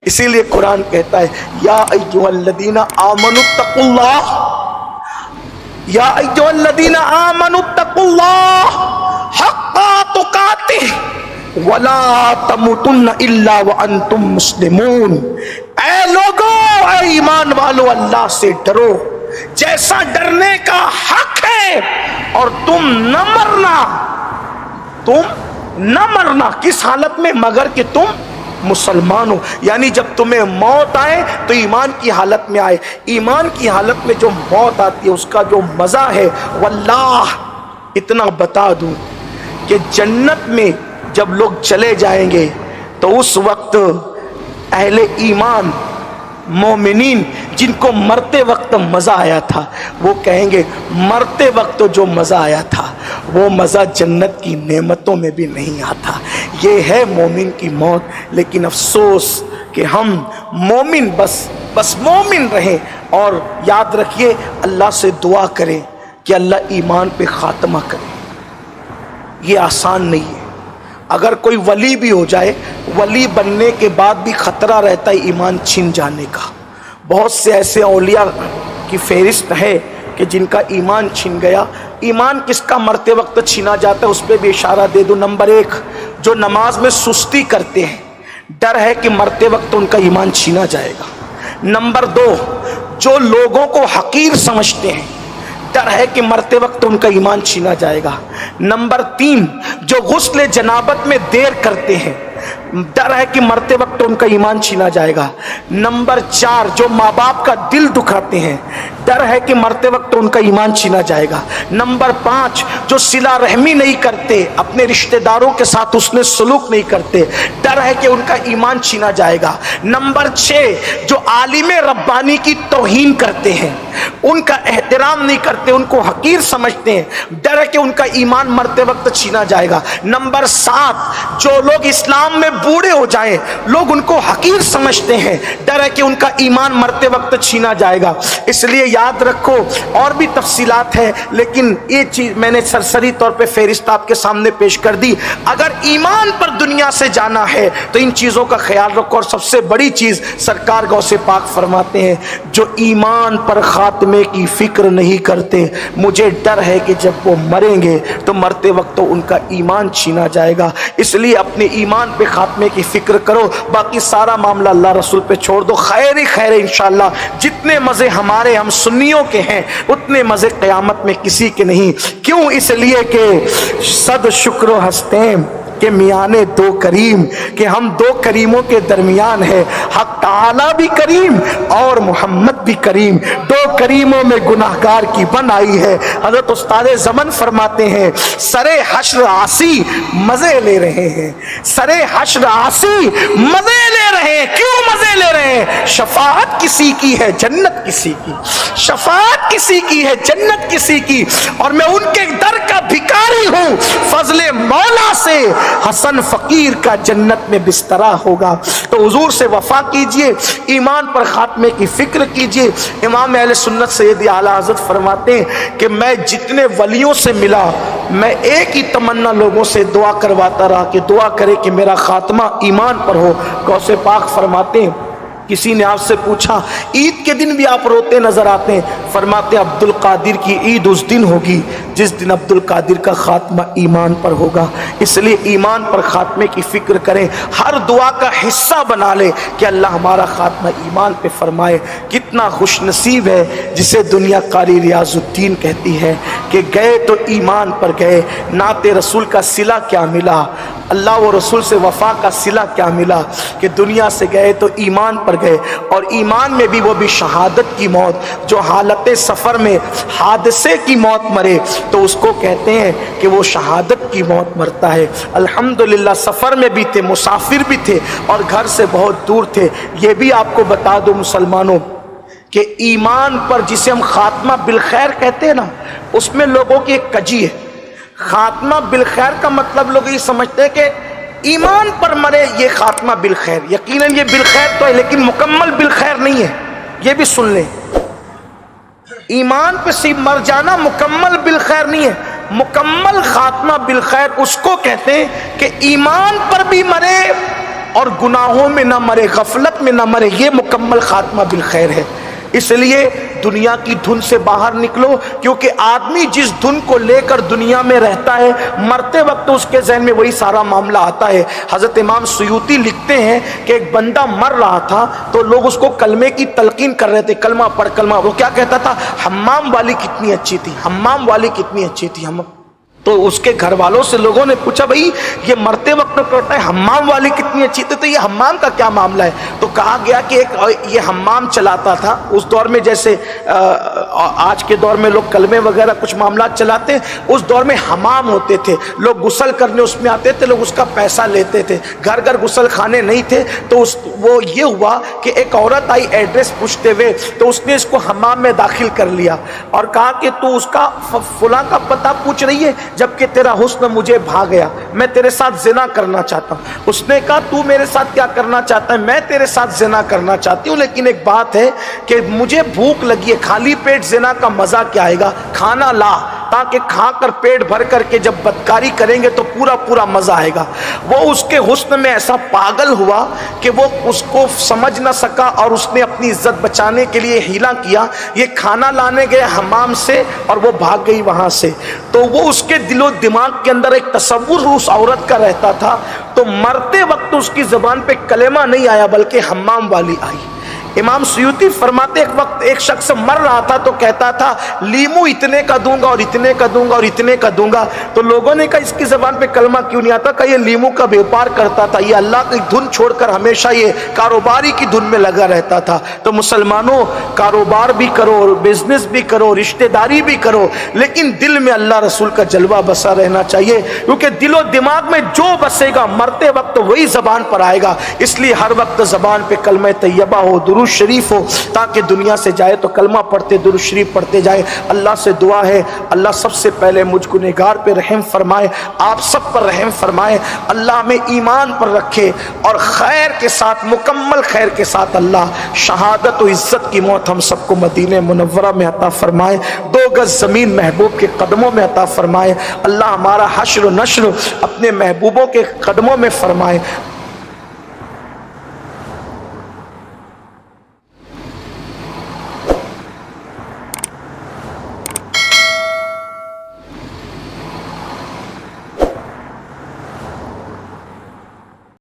اسی لیے قرآن کہتا ہے یا ایھا الذین آمنوا اتقوا اللہ، یا ایھا الذین آمنوا اتقوا اللہ حق تقاتہ ولا تموتن الا وانتم مسلمون۔ اے لوگو، اے ایمان والو، اللہ سے ڈرو جیسا ڈرنے کا حق ہے، اور تم نہ مرنا کس حالت میں؟ مگر کہ تم مسلمان ہو، یعنی جب تمہیں موت آئے تو ایمان کی حالت میں آئے۔ ایمان کی حالت میں جو موت آتی ہے اس کا جو مزہ ہے، واللہ اتنا بتا دوں کہ جنت میں جب لوگ چلے جائیں گے تو اس وقت اہل ایمان مومنین جن کو مرتے وقت مزہ آیا تھا وہ کہیں گے مرتے وقت جو مزہ آیا تھا وہ مزہ جنت کی نعمتوں میں بھی نہیں آتا۔ یہ ہے مومن کی موت، لیکن افسوس کہ ہم مومن بس مومن رہیں، اور یاد رکھیے اللہ سے دعا کریں کہ اللہ ایمان پہ خاتمہ کرے۔ یہ آسان نہیں ہے۔ اگر کوئی ولی بھی ہو جائے، ولی بننے کے بعد بھی خطرہ رہتا ہے ایمان چھن جانے کا۔ بہت سے ایسے اولیاء کی فہرست ہے کہ جن کا ایمان چھن گیا۔ ایمان کس کا مرتے وقت چھینا جاتا ہے اس پہ بھی اشارہ دے دو۔ نمبر 1، جو نماز میں سستی کرتے ہیں، ڈر ہے کہ مرتے وقت ان کا ایمان چھینا جائے گا۔ نمبر 2، جو لوگوں کو حقیر سمجھتے ہیں، ڈر ہے کہ مرتے وقت ان کا ایمان چھینا جائے گا۔ نمبر 3، جو غسل جنابت میں دیر کرتے ہیں، ڈر ہے کہ مرتے وقت ان کا ایمان چھینا جائے گا۔ نمبر 4، جو ماں باپ کا دل دکھاتے ہیں، ڈر ہے کہ مرتے وقت ان کا ایمان چھینا جائے گا۔ نمبر 5، جو صلہ رحمی نہیں کرتے، اپنے رشتہ داروں کے ساتھ حسن سلوک نہیں کرتے، ڈر ہے کہ ان کا ایمان چھینا جائے گا۔ نمبر 6، جو عالم ربانی کی توہین کرتے ہیں، ان کا احترام نہیں کرتے، ان کو حقیر سمجھتے ہیں، ڈر ہے کہ ان کا ایمان مرتے وقت چھینا جائے گا۔ نمبر 7، جو لوگ اسلام میں بوڑھے ہو جائیں، لوگ ان کو حقیر سمجھتے ہیں، ڈر ہے کہ ان کا ایمان مرتے وقت چھینا جائے گا۔ اس لیے یاد رکھو، اور بھی تفصیلات ہیں لیکن یہ چیز میں نے سرسری طور پہ فہرست آپ کے سامنے پیش کر دی۔ اگر ایمان پر دنیا سے جانا ہے تو ان چیزوں کا خیال رکھو، اور سب سے بڑی چیز سرکار غوث پاک فرماتے ہیں، جو ایمان پر خاتمے کی فکر نہیں کرتے، مجھے ڈر ہے کہ جب وہ مریں گے تو مرتے وقت تو ان کا ایمان چھینا جائے گا۔ اس لیے اپنے ایمان پہ خاتمے کی فکر کرو، باقی سارا معاملہ اللہ رسول پہ چھوڑ دو۔ خیر ہی خیر انشاءاللہ۔ جتنے مزے ہمارے ہم سنیوں کے ہیں اتنے مزے قیامت میں کسی کے نہیں۔ کیوں؟ اس لیے کہ صد شکر و ہستیم کہ میانے دو کریم، کہ ہم دو کریموں کے درمیان ہے، حق تعالی بھی کریم اور محمد بھی کریم، دو کریموں میں گناہگار کی بن آئی ہے۔ حضرت استاد زمن فرماتے ہیں سرے حشر عاصی مزے لے رہے ہیں، سرے حشر عاصی مزے لے رہے ہیں۔ کیوں مزے لے رہے ہیں؟ شفاعت کسی کی ہے، جنت کسی کی، شفاعت کسی کی ہے، جنت کسی کی، اور میں ان کے در کا بھکاری ہوں۔ فضل مولا سے حسن فقیر کا جنت میں بسترا ہوگا۔ تو حضور سے وفا کیجئے، ایمان پر خاتمے کی فکر کیجئے۔ امام اہل سنت سید اعلیٰ حضرت فرماتے ہیں کہ میں جتنے ولیوں سے ملا، میں ایک ہی تمنا لوگوں سے دعا کرواتا رہا کہ دعا کرے کہ میرا خاتمہ ایمان پر ہو۔ غوث پاک فرماتے ہیں، کسی نے آپ سے پوچھا عید کے دن بھی آپ روتے نظر آتے ہیں، فرماتے ہیں عبد القادر کی عید اس دن ہوگی جس دن عبد القادر کا خاتمہ ایمان پر ہوگا۔ اس لیے ایمان پر خاتمے کی فکر کریں، ہر دعا کا حصہ بنا لیں کہ اللہ ہمارا خاتمہ ایمان پہ فرمائے۔ کتنا خوش نصیب ہے جسے دنیا قاری ریاض الدین کہتی ہے کہ گئے تو ایمان پر گئے، نعت رسول کا صلہ کیا ملا، اللہ و رسول سے وفا کا صلہ کیا ملا، کہ دنیا سے گئے تو ایمان پر گئے، اور ایمان میں بھی وہ بھی شہادت کی موت۔ جو حالت سفر میں حادثے کی موت مرے تو اس کو کہتے ہیں کہ وہ شہادت کی موت مرتا ہے۔ الحمدللہ سفر میں بھی تھے، مسافر بھی تھے، اور گھر سے بہت دور تھے۔ یہ بھی آپ کو بتا دو مسلمانوں کہ ایمان پر جسے ہم خاتمہ بالخیر کہتے ہیں نا، اس میں لوگوں کی ایک کجی ہے۔ خاتمہ بالخیر کا مطلب لوگ یہ سمجھتے ہیں کہ ایمان پر مرے یہ خاتمہ بالخیر، یقیناً یہ بالخیر تو ہے لیکن مکمل بالخیر نہیں ہے۔ یہ بھی سن لیں، ایمان پہ صرف مر جانا مکمل بالخیر نہیں ہے۔ مکمل خاتمہ بالخیر اس کو کہتے ہیں کہ ایمان پر بھی مرے اور گناہوں میں نہ مرے، غفلت میں نہ مرے، یہ مکمل خاتمہ بالخیر ہے۔ اس لیے دنیا کی دھن سے باہر نکلو، کیونکہ آدمی جس دھن کو لے کر دنیا میں رہتا ہے، مرتے وقت اس کے ذہن میں وہی سارا معاملہ آتا ہے۔ حضرت امام سیوطی لکھتے ہیں کہ ایک بندہ مر رہا تھا تو لوگ اس کو کلمے کی تلقین کر رہے تھے، کلمہ پڑھ کلمہ۔ وہ کیا کہتا تھا؟ حمام والی کتنی اچھی تھی، حمام والی کتنی اچھی تھی۔ تو اس کے گھر والوں سے لوگوں نے پوچھا بھائی یہ مرتے وقت کہتا ہے حمام والی کتنی اچھی تھی، تو یہ حمام کا کیا معاملہ ہے؟ تو کہا گیا کہ ایک یہ حمام چلاتا تھا اس دور میں، جیسے آج کے دور میں لوگ کلمے وغیرہ کچھ معاملات چلاتے ہیں، اس دور میں حمام ہوتے تھے، لوگ غسل کرنے اس میں آتے تھے، لوگ اس کا پیسہ لیتے تھے، گھر گھر غسل خانے نہیں تھے۔ تو وہ یہ ہوا کہ ایک عورت آئی ایڈریس پوچھتے ہوئے، تو اس نے اس کو حمام میں داخل کر لیا اور کہا کہ تو اس کا فلاں کا پتہ پوچھ رہی ہے، جبکہ تیرا حسن مجھے بھا گیا، میں تیرے ساتھ زنا کرنا چاہتا ہوں۔ اس نے کہا تو میرے ساتھ کیا کرنا چاہتا ہے؟ میں تیرے ساتھ زنا کرنا چاہتی ہوں، لیکن ایک بات ہے کہ مجھے بھوک لگی ہے، خالی پیٹ زنا کا مزہ کیا آئے گا، کھانا لا تاکہ کھا کر پیٹ بھر کر کے جب بدکاری کریں گے تو پورا پورا مزہ آئے گا۔ وہ اس کے حسن میں ایسا پاگل ہوا کہ وہ اس کو سمجھ نہ سکا اور اس نے اپنی عزت بچانے کے لیے ہیلا کیا، یہ کھانا لانے گئے حمام سے اور وہ بھاگ گئی وہاں سے۔ تو وہ اس کے دل و دماغ کے اندر ایک تصور اس عورت کا رہتا تھا، تو مرتے وقت اس کی زبان پہ کلمہ نہیں آیا بلکہ حمام والی آئی۔ امام سیوطی فرماتے ایک وقت ایک شخص مر رہا تھا تو کہتا تھا لیمو اتنے کا دوں گا اور اتنے کا دوں گا اور اتنے کا دوں گا۔ تو لوگوں نے کہا اس کی زبان پہ کلمہ کیوں نہیں آتا؟ کہ یہ لیمو کا بیوپار کرتا تھا، یہ اللہ کی دھن چھوڑ کر ہمیشہ یہ کاروباری کی دھن میں لگا رہتا تھا۔ تو مسلمانوں، کاروبار بھی کرو، بزنس بھی کرو، رشتہ داری بھی کرو، لیکن دل میں اللہ رسول کا جلوہ بسا رہنا چاہیے، کیونکہ دل و دماغ میں جو بسے گا مرتے وقت وہی زبان پر آئے گا۔ اس لیے ہر وقت زبان پہ کلمہ طیبہ ہو، درود شریف ہو، تاکہ دنیا سے جائے تو کلمہ پڑھتے درود شریف پڑھتے جائے۔ اللہ سے دعا ہے اللہ سب سے پہلے مجھ گنہگار پہ رحم فرمائے، آپ سب پر رحم فرمائے، اللہ ہمیں ایمان پر رکھے اور خیر کے ساتھ، مکمل خیر کے ساتھ اللہ شہادت و عزت کی موت ہم سب کو مدینہ منورہ میں عطا فرمائے، 2 گز زمین محبوب کے قدموں میں عطا فرمائے۔ اللہ ہمارا حشر و نشر اپنے محبوبوں کے قدموں میں فرمائے۔